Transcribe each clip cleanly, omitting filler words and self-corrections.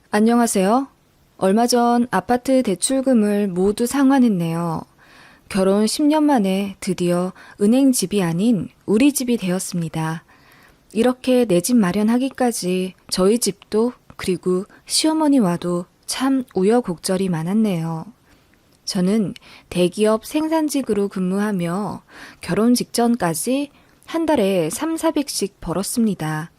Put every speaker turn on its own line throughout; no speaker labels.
안녕하세요. 얼마 전 아파트 대출금을 모두 상환했네요. 결혼 10년 만에 드디어 은행 집이 아닌 우리 집이 되었습니다. 이렇게 내 집 마련하기까지 저희 집도 그리고 시어머니와도 참 우여곡절이 많았네요. 저는 대기업 생산직으로 근무하며 결혼 직전까지 한 달에 3, 400씩 벌었습니다.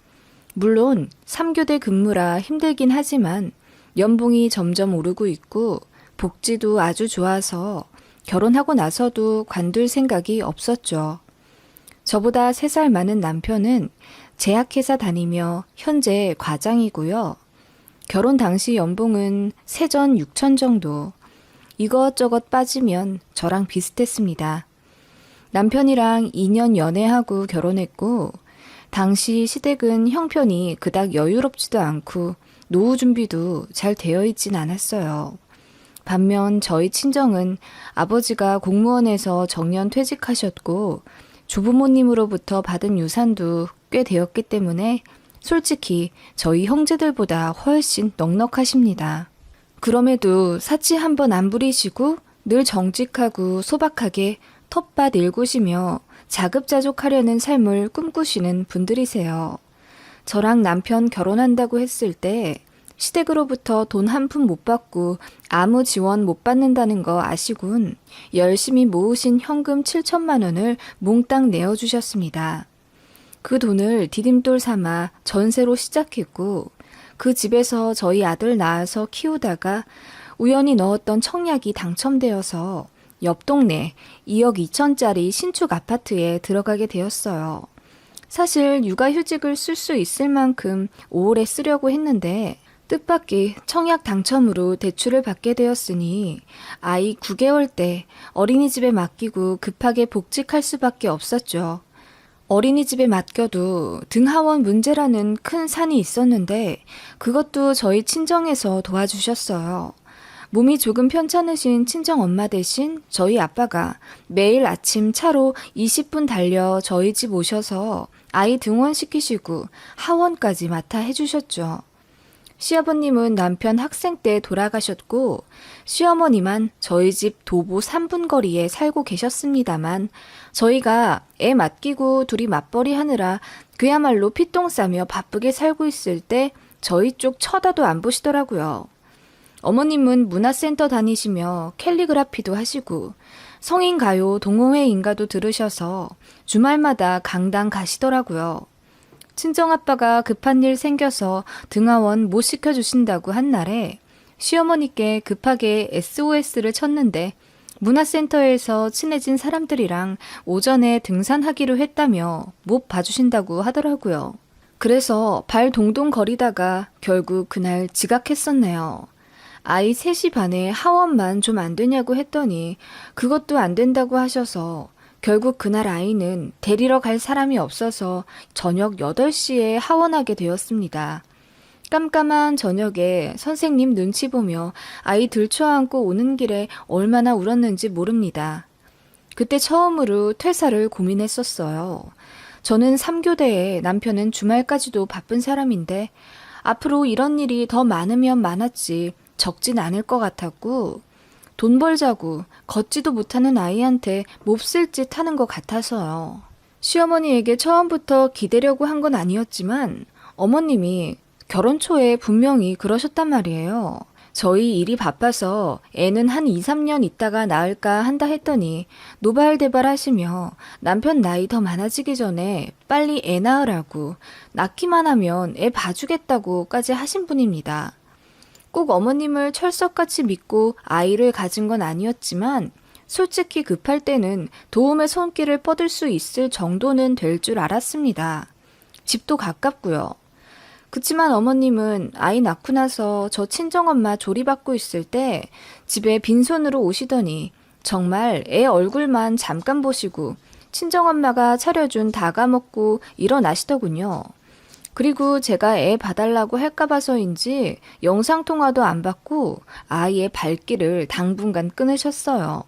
물론 3교대 근무라 힘들긴 하지만 연봉이 점점 오르고 있고 복지도 아주 좋아서 결혼하고 나서도 관둘 생각이 없었죠. 저보다 3살 많은 남편은 제약회사 다니며 현재 과장이고요. 결혼 당시 연봉은 세전 6천 정도. 이것저것 빠지면 저랑 비슷했습니다. 남편이랑 2년 연애하고 결혼했고 당시 시댁은 형편이 그닥 여유롭지도 않고 노후 준비도 잘 되어 있진 않았어요. 반면 저희 친정은 아버지가 공무원에서 정년 퇴직하셨고 조부모님으로부터 받은 유산도 꽤 되었기 때문에 솔직히 저희 형제들보다 훨씬 넉넉하십니다. 그럼에도 사치 한 번 안 부리시고 늘 정직하고 소박하게 텃밭 일구시며 자급자족하려는 삶을 꿈꾸시는 분들이세요. 저랑 남편 결혼한다고 했을 때 시댁으로부터 돈 한 푼 못 받고 아무 지원 못 받는다는 거 아시군 열심히 모으신 현금 7천만 원을 몽땅 내어주셨습니다. 그 돈을 디딤돌 삼아 전세로 시작했고 그 집에서 저희 아들 낳아서 키우다가 우연히 넣었던 청약이 당첨되어서 옆 동네 2억 2천짜리 신축 아파트에 들어가게 되었어요. 사실 육아휴직을 쓸 수 있을 만큼 오래 쓰려고 했는데 뜻밖의 청약 당첨으로 대출을 받게 되었으니 아이 9개월 때 어린이집에 맡기고 급하게 복직할 수밖에 없었죠. 어린이집에 맡겨도 등하원 문제라는 큰 산이 있었는데 그것도 저희 친정에서 도와주셨어요. 몸이 조금 편찮으신 친정엄마 대신 저희 아빠가 매일 아침 차로 20분 달려 저희 집 오셔서 아이 등원시키시고 하원까지 맡아 해주셨죠. 시아버님은 남편 학생 때 돌아가셨고 시어머니만 저희 집 도보 3분 거리에 살고 계셨습니다만 저희가 애 맡기고 둘이 맞벌이 하느라 그야말로 피똥 싸며 바쁘게 살고 있을 때 저희 쪽 쳐다도 안 보시더라고요. 어머님은 문화센터 다니시며 캘리그라피도 하시고 성인 가요 동호회 인가도 들으셔서 주말마다 강당 가시더라고요. 친정아빠가 급한 일 생겨서 등하원 못 시켜주신다고 한 날에 시어머니께 급하게 SOS를 쳤는데 문화센터에서 친해진 사람들이랑 오전에 등산하기로 했다며 못 봐주신다고 하더라고요. 그래서 발 동동 거리다가 결국 그날 지각했었네요. 아이 3시 반에 하원만 좀 안 되냐고 했더니 그것도 안 된다고 하셔서 결국 그날 아이는 데리러 갈 사람이 없어서 저녁 8시에 하원하게 되었습니다. 깜깜한 저녁에 선생님 눈치 보며 아이 들쳐안고 오는 길에 얼마나 울었는지 모릅니다. 그때 처음으로 퇴사를 고민했었어요. 저는 3교대에 남편은 주말까지도 바쁜 사람인데 앞으로 이런 일이 더 많으면 많았지 적진 않을 것 같았고 돈 벌자고 걷지도 못하는 아이한테 몹쓸 짓 하는 것 같아서요. 시어머니에게 처음부터 기대려고 한 건 아니었지만 어머님이 결혼 초에 분명히 그러셨단 말이에요. 저희 일이 바빠서 애는 한 2, 3년 있다가 낳을까 한다 했더니 노발대발 하시며 남편 나이 더 많아지기 전에 빨리 애 낳으라고 낳기만 하면 애 봐주겠다고까지 하신 분입니다. 꼭 어머님을 철석같이 믿고 아이를 가진 건 아니었지만 솔직히 급할 때는 도움의 손길을 뻗을 수 있을 정도는 될 줄 알았습니다. 집도 가깝고요. 그치만 어머님은 아이 낳고 나서 저 친정엄마 조리받고 있을 때 집에 빈손으로 오시더니 정말 애 얼굴만 잠깐 보시고 친정엄마가 차려준 다가 먹고 일어나시더군요. 그리고 제가 애 봐달라고 할까 봐서인지 영상통화도 안 받고 아이의 발길을 당분간 끊으셨어요.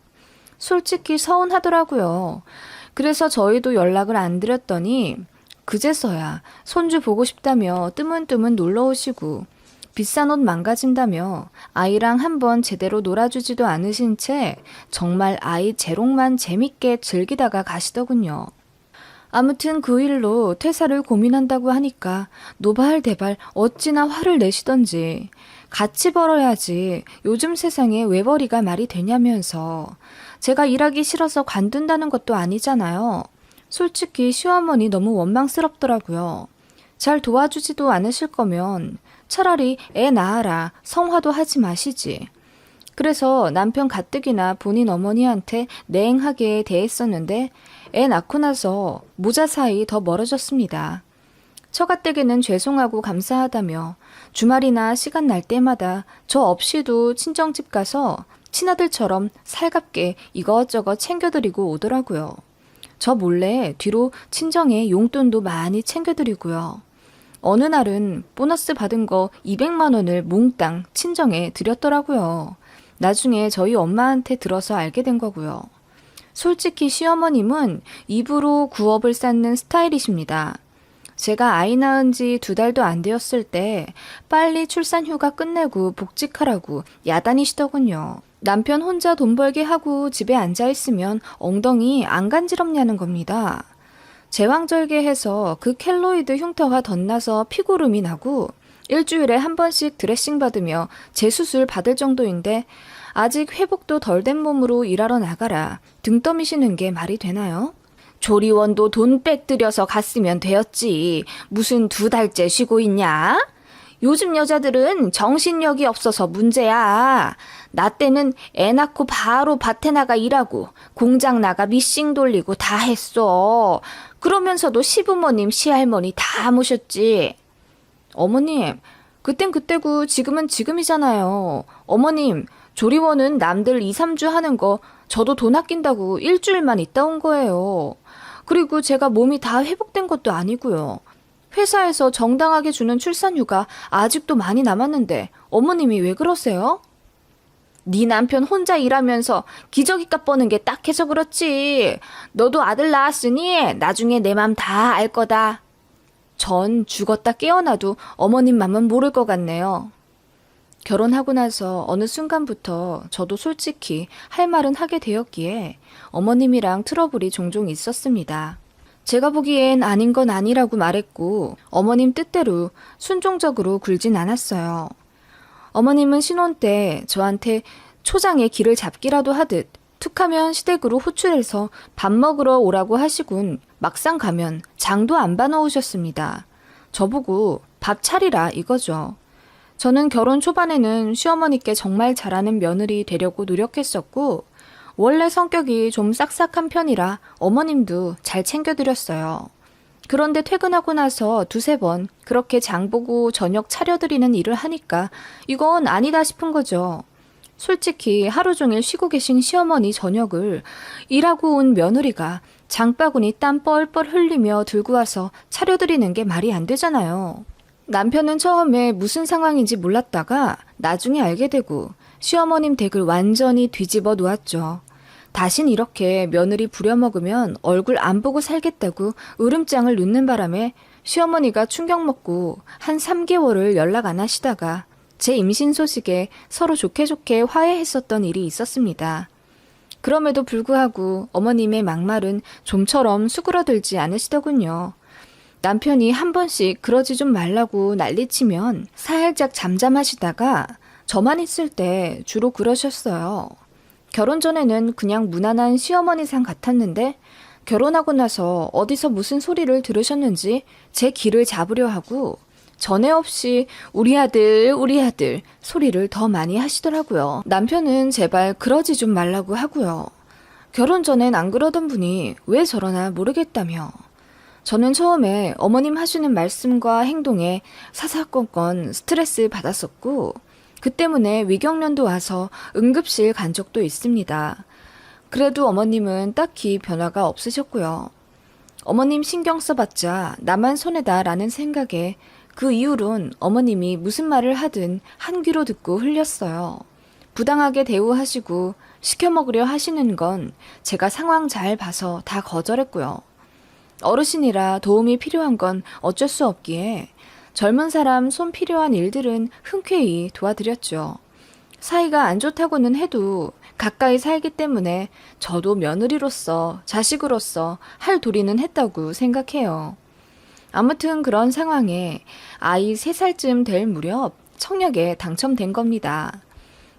솔직히 서운하더라고요. 그래서 저희도 연락을 안 드렸더니 그제서야 손주 보고 싶다며 뜨문뜨문 놀러 오시고 비싼 옷 망가진다며 아이랑 한번 제대로 놀아주지도 않으신 채 정말 아이 재롱만 재밌게 즐기다가 가시더군요. 아무튼 그 일로 퇴사를 고민한다고 하니까 노발대발 어찌나 화를 내시던지 같이 벌어야지 요즘 세상에 외벌이가 말이 되냐면서 제가 일하기 싫어서 관둔다는 것도 아니잖아요. 솔직히 시어머니 너무 원망스럽더라고요. 잘 도와주지도 않으실 거면 차라리 애 낳아라 성화도 하지 마시지. 그래서 남편 가뜩이나 본인 어머니한테 냉하게 대했었는데 애 낳고 나서 모자 사이 더 멀어졌습니다. 처가댁에는 죄송하고 감사하다며 주말이나 시간 날 때마다 저 없이도 친정집 가서 친아들처럼 살갑게 이것저것 챙겨드리고 오더라고요. 저 몰래 뒤로 친정에 용돈도 많이 챙겨드리고요. 어느 날은 보너스 받은 거 200만 원을 몽땅 친정에 드렸더라고요. 나중에 저희 엄마한테 들어서 알게 된 거고요. 솔직히 시어머님은 입으로 구업을 쌓는 스타일이십니다. 제가 아이 낳은 지 2달도 안 되었을 때 빨리 출산 휴가 끝내고 복직하라고 야단이시더군요. 남편 혼자 돈 벌게 하고 집에 앉아있으면 엉덩이 안 간지럽냐는 겁니다. 제왕절개해서 그 켈로이드 흉터가 덧나서 피고름이 나고 일주일에 한 번씩 드레싱 받으며 재수술 받을 정도인데 아직 회복도 덜 된 몸으로 일하러 나가라 등 떠미시는 게 말이 되나요? 조리원도 돈 빽들여서 갔으면 되었지. 무슨 2달째 쉬고 있냐? 요즘 여자들은 정신력이 없어서 문제야. 나 때는 애 낳고 바로 밭에 나가 일하고 공장 나가 미싱 돌리고 다 했어. 그러면서도 시부모님, 시할머니 다 모셨지. 어머님, 그땐 그때고 지금은 지금이잖아요. 어머님, 조리원은 남들 2, 3주 하는 거 저도 돈 아낀다고 일주일만 있다 온 거예요. 그리고 제가 몸이 다 회복된 것도 아니고요. 회사에서 정당하게 주는 출산휴가 아직도 많이 남았는데 어머님이 왜 그러세요? 네 남편 혼자 일하면서 기저귀값 버는 게 딱해서 그렇지. 너도 아들 낳았으니 나중에 내 맘 다 알 거다. 전 죽었다 깨어나도 어머님 맘은 모를 것 같네요. 결혼하고 나서 어느 순간부터 저도 솔직히 할 말은 하게 되었기에 어머님이랑 트러블이 종종 있었습니다. 제가 보기엔 아닌 건 아니라고 말했고 어머님 뜻대로 순종적으로 굴진 않았어요. 어머님은 신혼 때 저한테 초장에 길을 잡기라도 하듯 툭하면 시댁으로 호출해서 밥 먹으러 오라고 하시군 막상 가면 장도 안 봐놓으셨습니다. 저보고 밥 차리라 이거죠. 저는 결혼 초반에는 시어머니께 정말 잘하는 며느리 되려고 노력했었고 원래 성격이 좀 싹싹한 편이라 어머님도 잘 챙겨드렸어요. 그런데 퇴근하고 나서 2-3번 그렇게 장보고 저녁 차려드리는 일을 하니까 이건 아니다 싶은 거죠. 솔직히 하루 종일 쉬고 계신 시어머니 저녁을 일하고 온 며느리가 장바구니 땀 뻘뻘 흘리며 들고 와서 차려드리는 게 말이 안 되잖아요. 남편은 처음에 무슨 상황인지 몰랐다가 나중에 알게 되고 시어머님 댁을 완전히 뒤집어 놓았죠. 다신 이렇게 며느리 부려먹으면 얼굴 안 보고 살겠다고 으름장을 놓는 바람에 시어머니가 충격 먹고 한 3개월을 연락 안 하시다가 제 임신 소식에 서로 좋게 좋게 화해했었던 일이 있었습니다. 그럼에도 불구하고 어머님의 막말은 좀처럼 수그러들지 않으시더군요. 남편이 한 번씩 그러지 좀 말라고 난리치면 살짝 잠잠하시다가 저만 있을 때 주로 그러셨어요. 결혼 전에는 그냥 무난한 시어머니상 같았는데 결혼하고 나서 어디서 무슨 소리를 들으셨는지 제 귀를 잡으려 하고 전에 없이 우리 아들 소리를 더 많이 하시더라고요. 남편은 제발 그러지 좀 말라고 하고요. 결혼 전엔 안 그러던 분이 왜 저러나 모르겠다며. 저는 처음에 어머님 하시는 말씀과 행동에 사사건건 스트레스 받았었고 그 때문에 위경련도 와서 응급실 간 적도 있습니다. 그래도 어머님은 딱히 변화가 없으셨고요. 어머님 신경 써봤자 나만 손해다라는 생각에 그 이후론 어머님이 무슨 말을 하든 한 귀로 듣고 흘렸어요. 부당하게 대우하시고 시켜 먹으려 하시는 건 제가 상황 잘 봐서 다 거절했고요. 어르신이라 도움이 필요한 건 어쩔 수 없기에 젊은 사람 손 필요한 일들은 흔쾌히 도와드렸죠. 사이가 안 좋다고는 해도 가까이 살기 때문에 저도 며느리로서, 자식으로서 할 도리는 했다고 생각해요. 아무튼 그런 상황에 아이 3살쯤 될 무렵 청약에 당첨된 겁니다.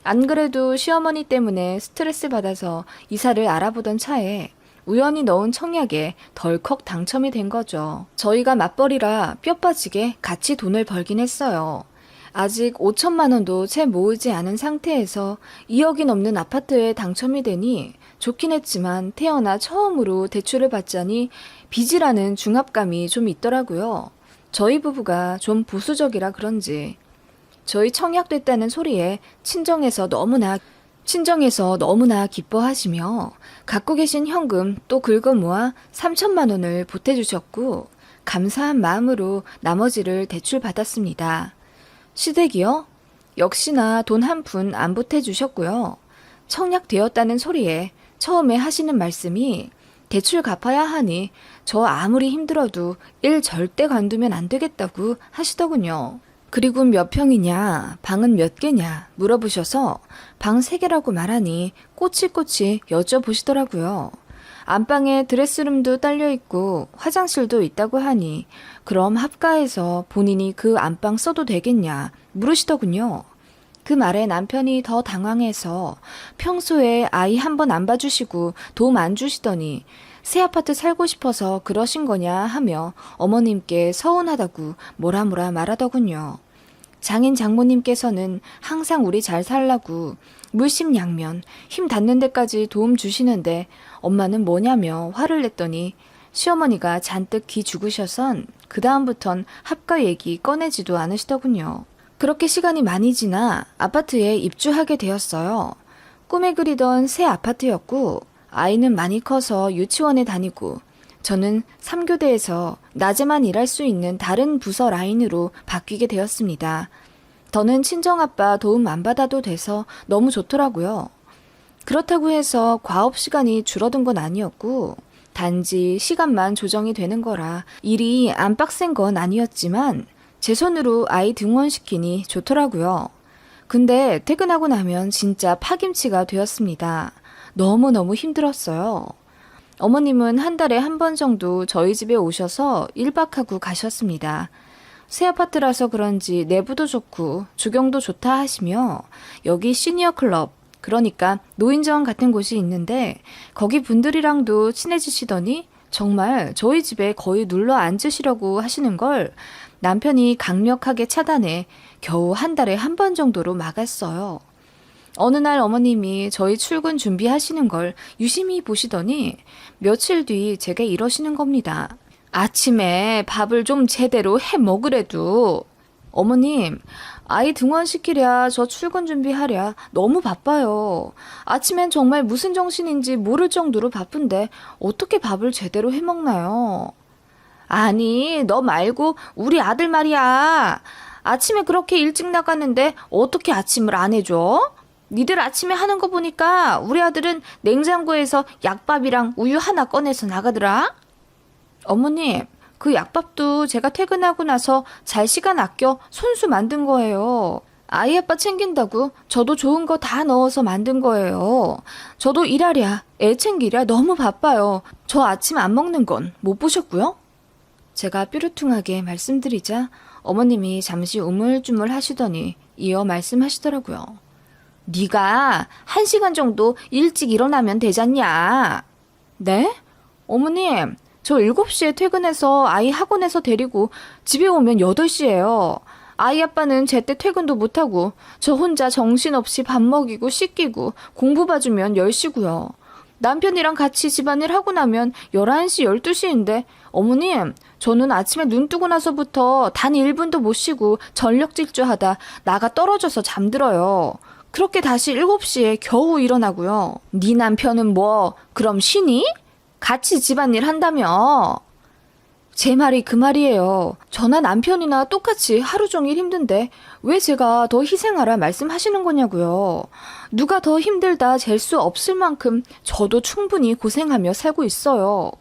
안 그래도 시어머니 때문에 스트레스 받아서 이사를 알아보던 차에 우연히 넣은 청약에 덜컥 당첨이 된 거죠. 저희가 맞벌이라 뼈 빠지게 같이 돈을 벌긴 했어요. 아직 5천만 원도 채 모으지 않은 상태에서 2억이 넘는 아파트에 당첨이 되니 좋긴 했지만 태어나 처음으로 대출을 받자니 빚이라는 중압감이 좀 있더라고요. 저희 부부가 좀 보수적이라 그런지 저희 청약됐다는 소리에 친정에서 너무나 기뻐하시며 갖고 계신 현금 또 긁어 모아 3천만 원을 보태주셨고 감사한 마음으로 나머지를 대출받았습니다. 시댁이요? 역시나 돈 한 푼 안 보태주셨고요. 청약되었다는 소리에 처음에 하시는 말씀이 대출 갚아야 하니 저 아무리 힘들어도 일 절대 관두면 안 되겠다고 하시더군요. 그리고 몇 평이냐, 방은 몇 개냐 물어보셔서 방 3개라고 말하니 꼬치꼬치 여쭤보시더라고요. 안방에 드레스룸도 딸려있고 화장실도 있다고 하니 그럼 합가해서 본인이 그 안방 써도 되겠냐 물으시더군요. 그 말에 남편이 더 당황해서 평소에 아이 한 번 안 봐주시고 도움 안 주시더니 새 아파트 살고 싶어서 그러신 거냐 하며 어머님께 서운하다고 뭐라 말하더군요. 장인 장모님께서는 항상 우리 잘 살라고 물심양면 힘 닿는 데까지 도움 주시는데 엄마는 뭐냐며 화를 냈더니 시어머니가 잔뜩 기 죽으셔선 그 다음부턴 합가 얘기 꺼내지도 않으시더군요. 그렇게 시간이 많이 지나 아파트에 입주하게 되었어요. 꿈에 그리던 새 아파트였고 아이는 많이 커서 유치원에 다니고 저는 3교대에서 낮에만 일할 수 있는 다른 부서 라인으로 바뀌게 되었습니다. 더는 친정아빠 도움 안 받아도 돼서 너무 좋더라고요. 그렇다고 해서 과업 시간이 줄어든 건 아니었고 단지 시간만 조정이 되는 거라 일이 안 빡센 건 아니었지만 제 손으로 아이 등원시키니 좋더라고요. 근데 퇴근하고 나면 진짜 파김치가 되었습니다. 너무너무 힘들었어요. 어머님은 한 달에 한 번 정도 저희 집에 오셔서 1박하고 가셨습니다. 새 아파트라서 그런지 내부도 좋고 주경도 좋다 하시며 여기 시니어 클럽, 그러니까 노인정 같은 곳이 있는데 거기 분들이랑도 친해지시더니 정말 저희 집에 거의 눌러 앉으시려고 하시는 걸 남편이 강력하게 차단해 겨우 한 달에 한 번 정도로 막았어요. 어느 날 어머님이 저희 출근 준비하시는 걸 유심히 보시더니 며칠 뒤 제게 이러시는 겁니다. 아침에 밥을 좀 제대로 해 먹으래도. 어머님, 아이 등원시키랴 저 출근 준비하랴 너무 바빠요. 아침엔 정말 무슨 정신인지 모를 정도로 바쁜데 어떻게 밥을 제대로 해 먹나요? 아니, 너 말고 우리 아들 말이야. 아침에 그렇게 일찍 나갔는데 어떻게 아침을 안 해줘? 니들 아침에 하는 거 보니까 우리 아들은 냉장고에서 약밥이랑 우유 하나 꺼내서 나가더라. 어머님, 그 약밥도 제가 퇴근하고 나서 잘 시간 아껴 손수 만든 거예요. 아이 아빠 챙긴다고 저도 좋은 거 다 넣어서 만든 거예요. 저도 일하랴, 애 챙기랴 너무 바빠요. 저 아침 안 먹는 건 못 보셨고요? 제가 뾰루퉁하게 말씀드리자 어머님이 잠시 우물쭈물 하시더니 이어 말씀하시더라고요. 네가 1시간 정도 일찍 일어나면 되잖냐. 네? 어머님, 저 7시에 퇴근해서 아이 학원에서 데리고 집에 오면 8시예요. 아이 아빠는 제때 퇴근도 못하고 저 혼자 정신없이 밥 먹이고 씻기고 공부 봐주면 10시고요. 남편이랑 같이 집안일 하고 나면 11시, 12시인데 어머님, 저는 아침에 눈 뜨고 나서부터 단 1분도 못 쉬고 전력 질주하다 나가 떨어져서 잠들어요. 그렇게 다시 7시에 겨우 일어나고요. 네 남편은 뭐 그럼 쉬니? 같이 집안일 한다며. 제 말이 그 말이에요. 저나 남편이나 똑같이 하루 종일 힘든데 왜 제가 더 희생하라 말씀하시는 거냐고요. 누가 더 힘들다 잴 수 없을 만큼 저도 충분히 고생하며 살고 있어요.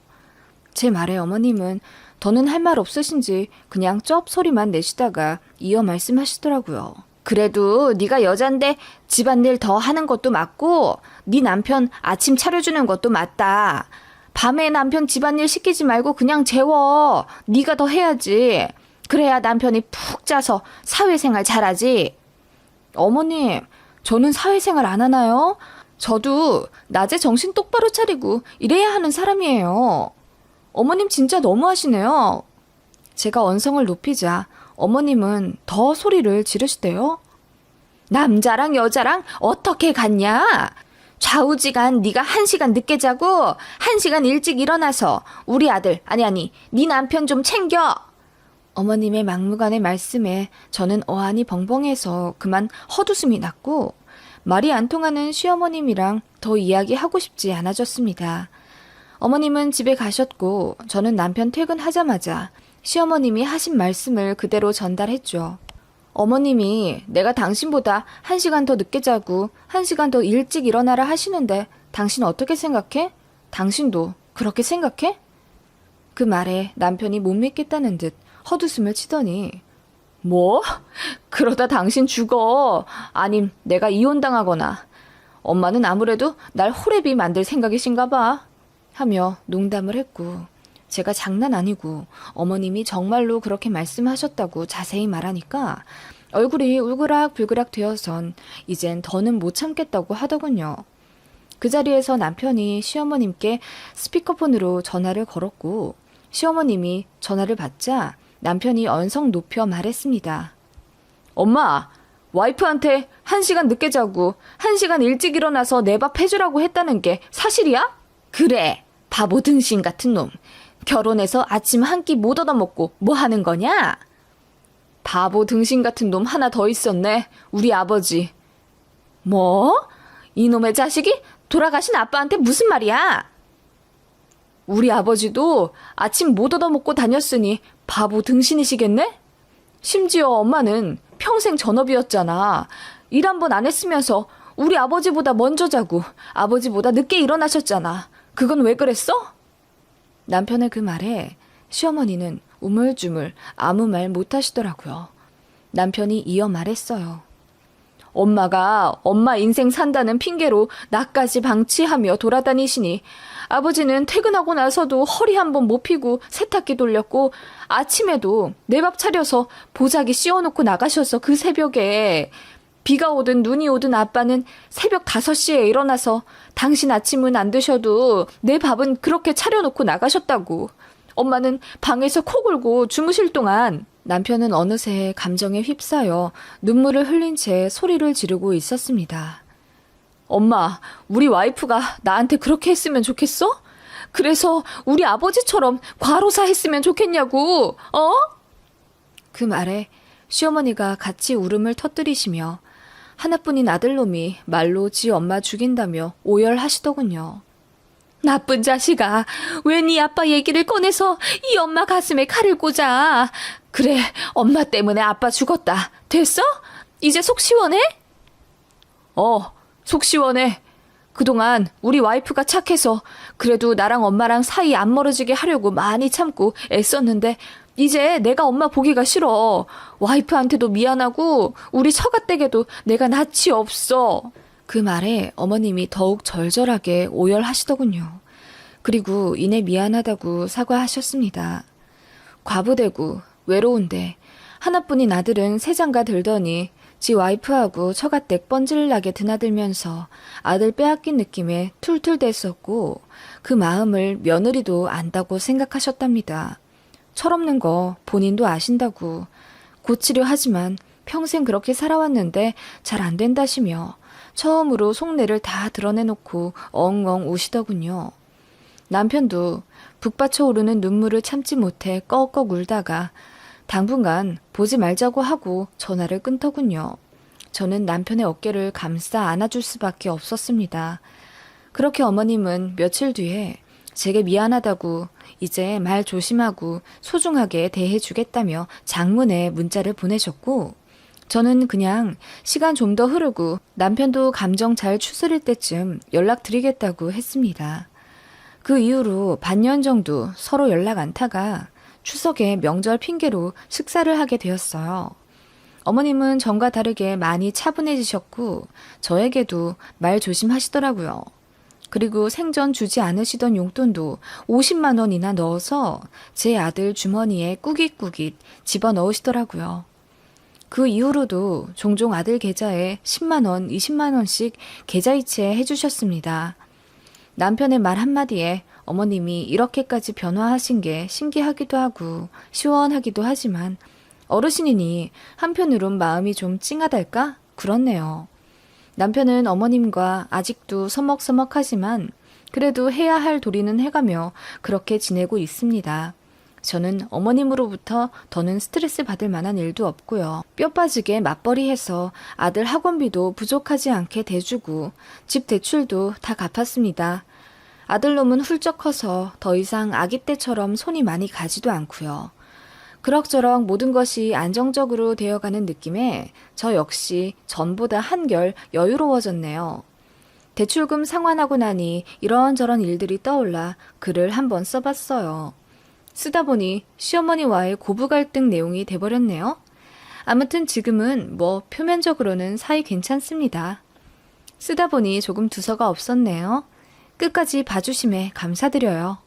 제 말에 어머님은 더는 할 말 없으신지 그냥 쩝 소리만 내시다가 이어 말씀하시더라고요. 그래도 네가 여잔데 집안일 더 하는 것도 맞고 네 남편 아침 차려주는 것도 맞다. 밤에 남편 집안일 시키지 말고 그냥 재워. 네가 더 해야지. 그래야 남편이 푹 자서 사회생활 잘하지. 어머님, 저는 사회생활 안 하나요? 저도 낮에 정신 똑바로 차리고 이래야 하는 사람이에요. 어머님 진짜 너무하시네요. 제가 언성을 높이자 어머님은 더 소리를 지르시대요. 남자랑 여자랑 어떻게 같냐? 좌우지간 네가 1시간 늦게 자고 1시간 일찍 일어나서 우리 아들, 아니, 네 남편 좀 챙겨. 어머님의 막무가내 말씀에 저는 어안이 벙벙해서 그만 헛웃음이 났고 말이 안 통하는 시어머님이랑 더 이야기하고 싶지 않아졌습니다. 어머님은 집에 가셨고 저는 남편 퇴근하자마자 시어머님이 하신 말씀을 그대로 전달했죠. 어머님이 내가 당신보다 1시간 더 늦게 자고 1시간 더 일찍 일어나라 하시는데 당신 어떻게 생각해? 당신도 그렇게 생각해? 그 말에 남편이 못 믿겠다는 듯 헛웃음을 치더니 뭐? 그러다 당신 죽어. 아님 내가 이혼당하거나. 엄마는 아무래도 날 호래비 만들 생각이신가 봐. 하며 농담을 했고 제가 장난 아니고 어머님이 정말로 그렇게 말씀하셨다고 자세히 말하니까 얼굴이 울그락불그락 되어선 이젠 더는 못 참겠다고 하더군요. 그 자리에서 남편이 시어머님께 스피커폰으로 전화를 걸었고 시어머님이 전화를 받자 남편이 언성 높여 말했습니다. 엄마, 와이프한테 1시간 늦게 자고 1시간 일찍 일어나서 내 밥 해주라고 했다는 게 사실이야? 그래, 바보 등신 같은 놈. 결혼해서 아침 한 끼 못 얻어먹고 뭐 하는 거냐? 바보 등신 같은 놈 하나 더 있었네. 우리 아버지. 뭐? 이놈의 자식이 돌아가신 아빠한테 무슨 말이야? 우리 아버지도 아침 못 얻어먹고 다녔으니 바보 등신이시겠네? 심지어 엄마는 평생 전업이었잖아. 일 한 번 안 했으면서 우리 아버지보다 먼저 자고 아버지보다 늦게 일어나셨잖아. 그건 왜 그랬어? 남편의 그 말에 시어머니는 우물쭈물 아무 말 못하시더라고요. 남편이 이어 말했어요. 엄마가 엄마 인생 산다는 핑계로 나까지 방치하며 돌아다니시니 아버지는 퇴근하고 나서도 허리 한번 못 펴고 세탁기 돌렸고 아침에도 내 밥 차려서 보자기 씌워놓고 나가셔서 그 새벽에 비가 오든 눈이 오든 아빠는 새벽 5시에 일어나서 당신 아침은 안 드셔도 내 밥은 그렇게 차려놓고 나가셨다고. 엄마는 방에서 코 골고 주무실 동안 남편은 어느새 감정에 휩싸여 눈물을 흘린 채 소리를 지르고 있었습니다. 엄마, 우리 와이프가 나한테 그렇게 했으면 좋겠어? 그래서 우리 아버지처럼 과로사 했으면 좋겠냐고, 어? 그 말에 시어머니가 같이 울음을 터뜨리시며 하나뿐인 아들놈이 말로 지 엄마 죽인다며 오열하시더군요. 나쁜 자식아, 왜 네 아빠 얘기를 꺼내서 이 엄마 가슴에 칼을 꽂아. 그래, 엄마 때문에 아빠 죽었다. 됐어? 이제 속 시원해? 속 시원해. 그동안 우리 와이프가 착해서 그래도 나랑 엄마랑 사이 안 멀어지게 하려고 많이 참고 애썼는데 이제 내가 엄마 보기가 싫어. 와이프한테도 미안하고 우리 처가댁에도 내가 낯이 없어. 그 말에 어머님이 더욱 절절하게 오열하시더군요. 그리고 이내 미안하다고 사과하셨습니다. 과부되고 외로운데 하나뿐인 아들은 세장가 들더니 지 와이프하고 처가댁 뻔질나게 드나들면서 아들 빼앗긴 느낌에 툴툴댔었고 그 마음을 며느리도 안다고 생각하셨답니다. 철없는 거 본인도 아신다고 고치려 하지만 평생 그렇게 살아왔는데 잘 안 된다시며 처음으로 속내를 다 드러내놓고 엉엉 우시더군요. 남편도 북받쳐 오르는 눈물을 참지 못해 꺽꺽 울다가 당분간 보지 말자고 하고 전화를 끊더군요. 저는 남편의 어깨를 감싸 안아줄 수밖에 없었습니다. 그렇게 어머님은 며칠 뒤에 제게 미안하다고 이제 말 조심하고 소중하게 대해주겠다며 장문의 문자를 보내셨고 저는 그냥 시간 좀 더 흐르고 남편도 감정 잘 추스릴 때쯤 연락드리겠다고 했습니다. 그 이후로 반년 정도 서로 연락 안 타가 추석에 명절 핑계로 식사를 하게 되었어요. 어머님은 전과 다르게 많이 차분해지셨고 저에게도 말 조심하시더라고요. 그리고 생전 주지 않으시던 용돈도 50만 원이나 넣어서 제 아들 주머니에 꾸깃꾸깃 집어넣으시더라고요. 그 이후로도 종종 아들 계좌에 10만 원, 20만 원씩 계좌이체 해주셨습니다. 남편의 말 한마디에 어머님이 이렇게까지 변화하신 게 신기하기도 하고 시원하기도 하지만 어르신이니 한편으론 마음이 좀 찡하달까? 그렇네요. 남편은 어머님과 아직도 서먹서먹하지만 그래도 해야 할 도리는 해가며 그렇게 지내고 있습니다. 저는 어머님으로부터 더는 스트레스 받을 만한 일도 없고요. 뼈 빠지게 맞벌이해서 아들 학원비도 부족하지 않게 대주고 집 대출도 다 갚았습니다. 아들놈은 훌쩍 커서 더 이상 아기 때처럼 손이 많이 가지도 않고요. 그럭저럭 모든 것이 안정적으로 되어가는 느낌에 저 역시 전보다 한결 여유로워졌네요. 대출금 상환하고 나니 이런저런 일들이 떠올라 글을 한번 써봤어요. 쓰다 보니 시어머니와의 고부 갈등 내용이 돼버렸네요. 아무튼 지금은 뭐 표면적으로는 사이 괜찮습니다. 쓰다 보니 조금 두서가 없었네요. 끝까지 봐주심에 감사드려요.